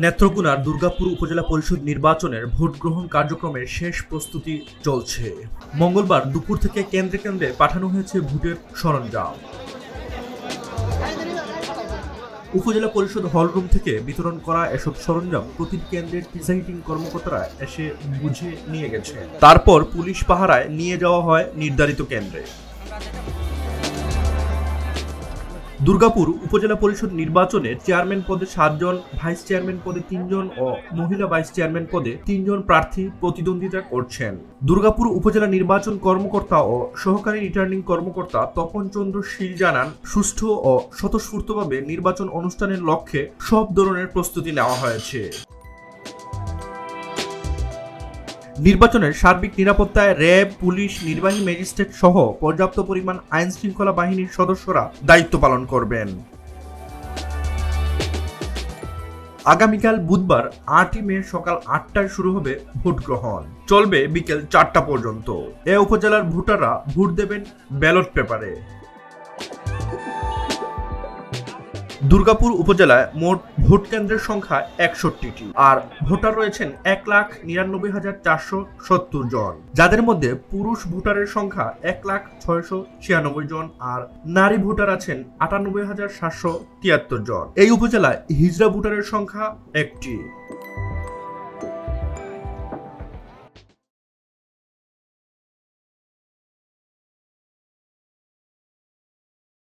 নেত্রকোনার দুর্গাপুর উপজেলা পরিষদ নির্বাচনের ভোট গ্রহণ কার্যক্রমের শেষ প্রস্তুতি চলছে। মঙ্গলবার দুপুর থেকে কেন্দ্রে কেন্দ্রে পাঠানো হয়েছে ভোটের সরঞ্জাম। উপজেলা পরিষদ হলরুম থেকে বিতরণ করা এসব সরঞ্জাম প্রতিটি কেন্দ্রের প্রিসাইডিং কর্মকর্তারা এসে বুঝে নিয়ে গেছে। তারপর পুলিশ পাহারায় নিয়ে যাওয়া হয় নির্ধারিত কেন্দ্রে। দুর্গাপুর উপজেলা পরিষদ নির্বাচনে চেয়ারম্যান পদে 7 জন, ভাইস চেয়ারম্যান পদে 3 জন ও মহিলা ভাইস চেয়ারম্যান পদে 3 জন প্রার্থী প্রতিদ্বন্দ্বিতা করছেন। দুর্গাপুর উপজেলা নির্বাচন কর্মকর্তা ও সহকারী রিটার্নিং কর্মকর্তা তপন চন্দ্র শীল জানান, সুষ্ঠু ও স্বতঃস্ফূর্তভাবে নির্বাচন অনুষ্ঠানের লক্ষ্যে সব ধরনের প্রস্তুতি নেওয়া হয়েছে। নির্বাচনের সার্বিক নিরাপত্তায় র্যাব, পুলিশ, নির্বাহী ম্যাজিস্ট্রেট সহ পর্যাপ্ত পরিমাণ আইন শৃঙ্খলা বাহিনীর সদস্যরা দায়িত্ব পালন করবেন। আগামীকাল বুধবার 8 মে সকাল 8টায় শুরু হবে ভোট গ্রহণ, চলবে বিকেল 4টা পর্যন্ত। এ উপজেলার ভোটাররা ভোট দেবেন ব্যালট পেপারে। দুর্গাপুর উপজেলায় মোট ভোট কেন্দ্রের সংখ্যা 61টি, আর ভোটার রয়েছেন 1,99,470 জন, যাদের মধ্যে পুরুষ ভোটারের সংখ্যা 1,06,96 জন আর নারী ভোটার আছেন 98,773 জন। এই উপজেলায় হিজড়া ভোটারের সংখ্যা 1টি।